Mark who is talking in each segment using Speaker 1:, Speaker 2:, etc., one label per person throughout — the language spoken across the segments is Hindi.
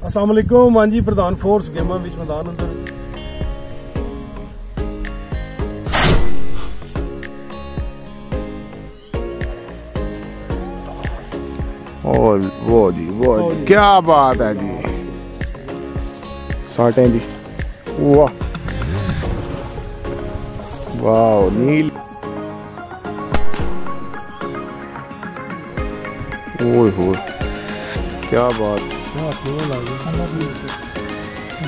Speaker 1: अस्सलाम वालेकुम। हाँ जी, प्रधान फोर्स गेमां विच मैदान अंदर
Speaker 2: और वो जी क्या बात है जी। साटें जी, वाह वाह नील, ओए होए क्या बात।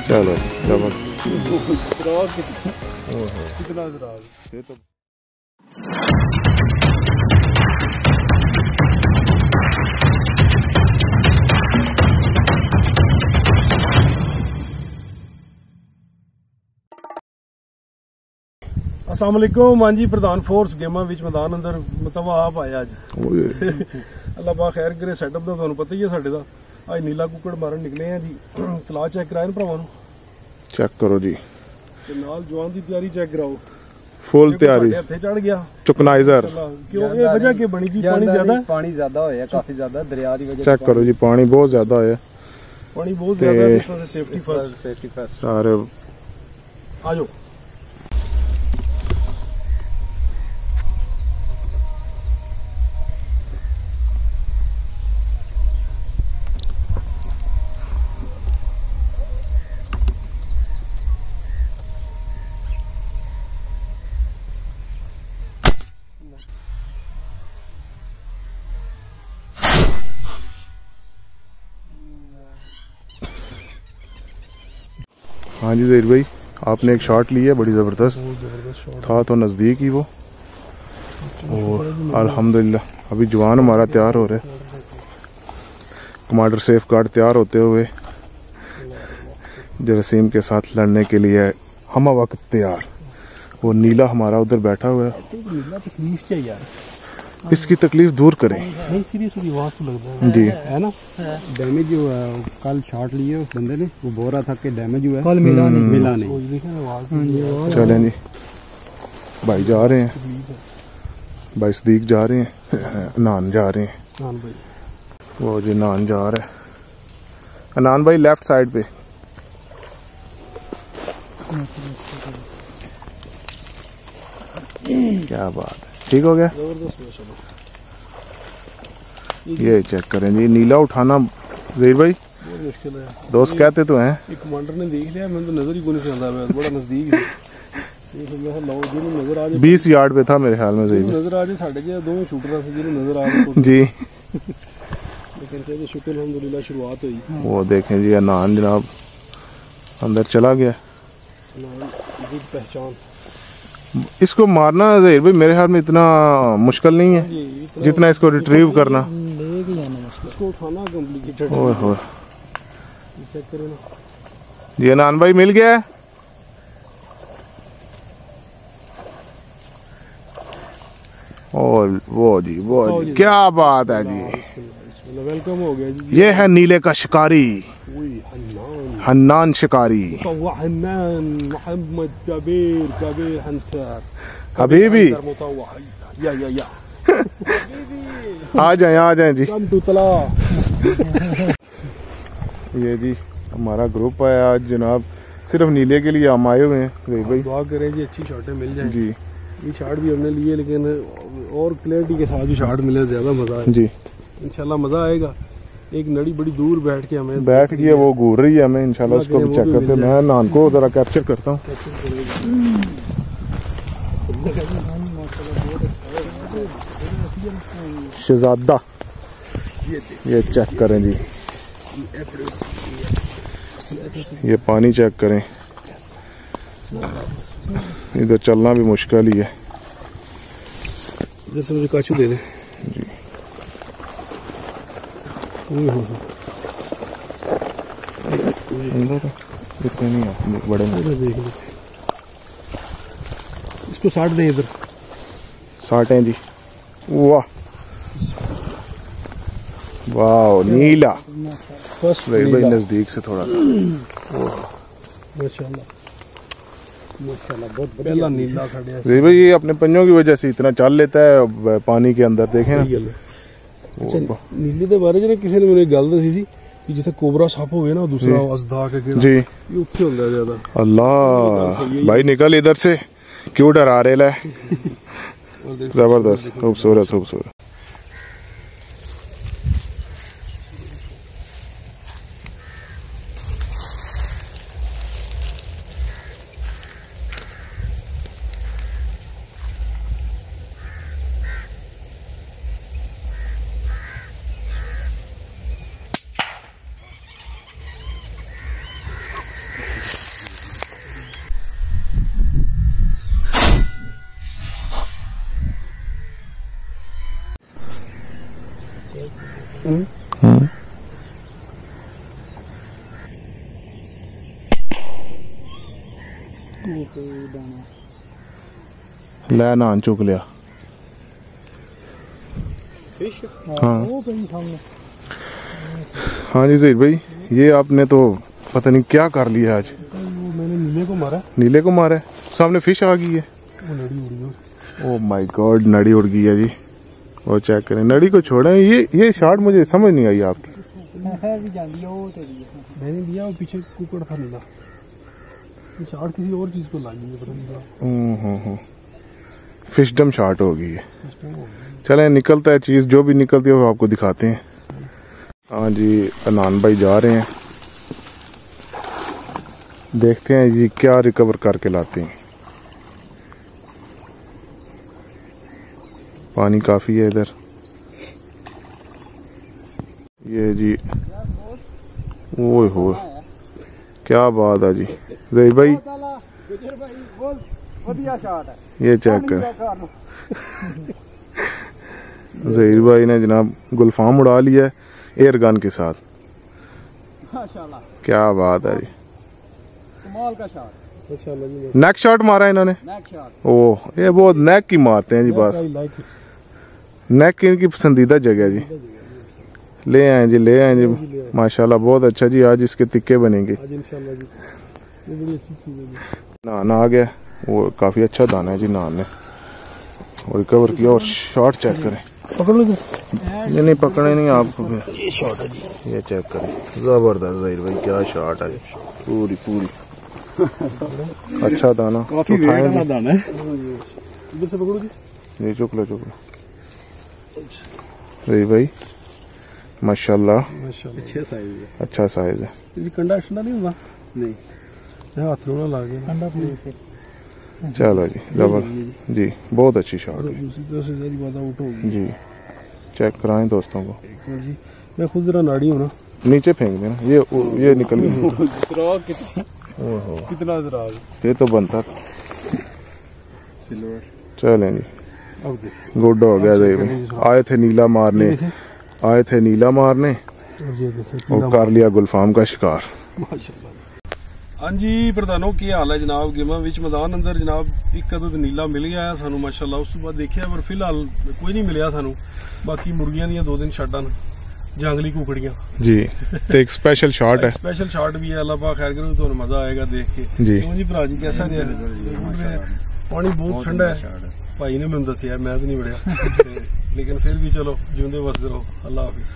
Speaker 2: चलो जबरदस्त।
Speaker 1: अस्सलाम वालेकुम। हाँ जी, प्रधान फोर्स गेमां विच मैदान अंदर मतवा आप आया अज। अल्लाह पा खैर करे। सैटअप का तुहानू पता ही है साडे दा। अज नीला कुक्कड़ मारन निकले हैं जी। तलाऽ चेक कराए भरावां नू,
Speaker 2: चेक करो जी।
Speaker 1: ते नाल जवान दी तैयारी चेक कराओ,
Speaker 2: फुल तैयारी।
Speaker 1: हथे चढ़ गया
Speaker 2: चुकनाइजर।
Speaker 1: क्यों ये वजह के बनी जी? पानी ज्यादा
Speaker 3: होया, काफी ज्यादा दरिया दी वजह।
Speaker 2: चेक करो जी, पानी बहुत ज्यादा है।
Speaker 1: पानी बहुत ज्यादा है। इस वजह सेफ्टी फर्स्ट
Speaker 2: सारे
Speaker 1: आ जाओ।
Speaker 2: हाँ जी ज़हीर भाई, आपने एक शॉट ली है, बड़ी ज़बरदस्त था। तो नज़दीक ही वो, और अल्हम्दुलिल्लाह अभी जवान हमारा तैयार हो रहा है। कमांडर सेफ गार्ड तैयार होते हुए जरासीम के साथ लड़ने के लिए हम वक्त तैयार। वो नीला हमारा उधर बैठा हुआ है। इसकी तकलीफ दूर करें।
Speaker 1: नहीं सीरियसली आवाज तो लगता है
Speaker 2: जी,
Speaker 1: है ना।
Speaker 3: डैमेज हुआ कल शॉट लिए उस बंदे ने, वो बोल रहा था कि डैमेज हुआ है।
Speaker 1: कल
Speaker 3: मिला नहीं।
Speaker 2: चलें जी, भाई जा रहे हैं, भाई सदीक जा रहे हैं, अनान जा रहे हैं। वो जी अनान जा रहा है। अनान भाई लेफ्ट साइड पे। क्या बात है, ठीक हो गया। ये चेक करें जी, नीला उठाना ज़हीर भाई
Speaker 1: बहुत मुश्किल है।
Speaker 2: दोस्त कहते तो हैं।
Speaker 1: एक कमांडर ने देख लिया, मैंने तो नजर ही नहीं आता, बड़ा नजदीक है। नजर आ जाए
Speaker 2: 20 यार्ड पे था मेरे ख्याल में। ज़हीर
Speaker 1: नजर आ जाए साढ़े के दोनों शूटर से नजर आ जाए
Speaker 2: जी।
Speaker 1: लेकिन शुक्र अल्हम्दुलिल्लाह शुरुआत हुई।
Speaker 2: वो देखें जी, अनान जनाब अंदर चला गया।
Speaker 1: पहचान
Speaker 2: इसको मारना ज़हीर भाई मेरे ख्याल में इतना मुश्किल नहीं है जितना इसको रिट्रीव करना।
Speaker 1: इसको उठाना कॉम्प्लिकेटेड है।
Speaker 2: ओए होए
Speaker 1: चेक करो ना
Speaker 2: जी, अनान भाई मिल गया है। और वो जी क्या बात है जी।
Speaker 1: वेलकम हो गया जी।
Speaker 2: ये है नीले का शिकारी, हन्नान शिकारी।
Speaker 1: मोहम्मद कबीर कबीर हंटर
Speaker 2: हबीबी,
Speaker 1: या
Speaker 2: आ जाए जी।
Speaker 1: कम टू तला।
Speaker 2: ये जी हमारा ग्रुप है आज जनाब, सिर्फ नीले के लिए हम आए हुए हैं। भाई
Speaker 1: दुआ करें जी, अच्छी शॉटें मिल जाए
Speaker 2: जी।
Speaker 1: ये शॉट भी हमने लिए, लेकिन और क्लैरिटी के साथ ही शॉट मिले, ज्यादा मजा है
Speaker 2: जी।
Speaker 1: इंशाल्लाह मजा आएगा। एक नड़ी बड़ी दूर बैठ के हमें
Speaker 2: बैठ गई है, वो घूर रही है हमें। इंशाल्लाह उसको भी चेक करते हैं। मैं नान को जरा कैप्चर करता हूँ। शहजादा, ये चेक करें जी, ये पानी चेक करें। इधर चलना भी मुश्किल ही है।
Speaker 1: इधर से मुझे काचू दे दे
Speaker 2: जी। इतने नहीं है, बड़े में
Speaker 1: देख लेते, इसको 60 दें इधर।
Speaker 2: 60 हैं जी। वाह वाह नीला
Speaker 1: फर्स्ट
Speaker 2: भाई नजदीक से थोड़ा सा।
Speaker 1: माशाल्लाह माशाल्लाह बहुत पहला नीला साढ़े।
Speaker 2: जी भाई ये अपने पंजों की वजह से इतना चल लेता है पानी के अंदर, देखें ना।
Speaker 1: अच्छा नीले के बारे च किसी ने मेरी गल दसी सी कि जिथे कोबरा सप होवे ना दूसरा असदा के
Speaker 2: जी
Speaker 1: ये उत्थे हुंदा है ज्यादा।
Speaker 2: अल्लाह भाई निकल इधर से, क्यों डरा रहे है। जबरदस्त, खूबसूरत खूबसूरत। ले नान चुक लिया। हाँ हाँ जी ज़हीर भाई, ये आपने तो पता नहीं क्या कर लिया आज।
Speaker 1: मैंने नीले को मारा।
Speaker 2: नीले को मारा है, सामने फिश आ गई है। ओह माय गॉड, नड़ी उड़ गई है जी। वो चेक करें, नड़ी को छोड़ा है। ये शॉट मुझे समझ नहीं आई आपकी।
Speaker 1: मैंने दिया वो पीछे कुकड़ था नीला, शॉट किसी और चीज को लगी है, पता नहीं।
Speaker 2: फिशडम शॉट हो गई है। चलें, निकलता है चीज, जो भी निकलती है वो आपको दिखाते हैं। हाँ जी, अनान भाई जा रहे हैं, देखते हैं जी क्या रिकवर करके लाते हैं। पानी काफी है इधर। ये जी, ओए हो, क्या बात है जी ज़हीर भाई। ये चेक कर, ज़हीर भाई ने जनाब गुलफाम उड़ा लिया है एयर गन के साथ। क्या बात है जी,
Speaker 3: कमाल का शॉट।
Speaker 2: नेक शॉट मारा इन्होंने। ओह, ये बहुत नेक की मारते हैं जी, बस नेक इनकी पसंदीदा जगह जी। ले आए जी, ले आए जी, माशाल्लाह बहुत अच्छा जी। आज इसके तिक्के बनेंगे। नान आ गया, वो काफी अच्छा दाना है जी। नान ने रिकवर किया। और शॉट चेक करें,
Speaker 1: पकड़ लो।
Speaker 2: ये नहीं पकड़े नहीं आपको,
Speaker 1: ये शॉट है जी,
Speaker 2: ये चेक करें, जबरदस्त ज़हीर भाई, क्या शॉट है पूरी पूरी। अच्छा दाना,
Speaker 3: काफी वेट वाला दाना है।
Speaker 1: इधर से पकड़ो जी।
Speaker 2: ये चुक लो चुक लो ज़हीर भाई, माशाल्लाह
Speaker 3: अच्छे साइज है,
Speaker 2: अच्छा साइज है।
Speaker 1: ये कंडा शंडा नहीं हुआ?
Speaker 3: नहीं,
Speaker 1: हाथ में ना लगे कंडा प्लीज।
Speaker 2: चलो जी, जबर जी, बहुत अच्छी शॉट है
Speaker 1: दूसरी तरफ से जरी बात आउट होगी
Speaker 2: जी। चेक कराएं दोस्तों को
Speaker 1: जी। मैं खुद जरा नाड़ी हूँ ना,
Speaker 2: नीचे फेंक देना। ये निकल गई।
Speaker 3: कितना जरा
Speaker 2: ये तो बनता था।
Speaker 3: सिल्वर।
Speaker 2: चलें जी,
Speaker 1: अब देखिए
Speaker 2: गुड हो गया ज़हीर भाई। आए थे नीला मारने, आए थे नीला मारने
Speaker 1: ये देखिए
Speaker 2: और कर लिया गुलफाम का शिकार।
Speaker 1: माशाल्लाह। हाँ जी प्रधानों, की हाल है जनाब? गेमां विच मैदान अंदर जनाब एक अदद नीला मिल गया है सानू माशाल्लाह। उस तो बाद देखिया पर फिलहाल कोई नहीं मिलया सानू। बाकी मुर्गियां दी 2 दिन छड्डां जंगली कुकड़ियां
Speaker 2: जी। तो एक स्पेशल शॉट है,
Speaker 1: स्पेशल शॉट भी है। अल्लाह पाक खैर करे, तो मजा आएगा देख के
Speaker 2: जी।
Speaker 1: क्यों जी भरा जी? कैसा रहा? पानी बहुत ठंडा है, भाई ने मैंने दसिया, मैं तो नहीं बड़िया लेकिन फिर भी चलो जिंदे बसते रहो। अल्लाह हाफिज।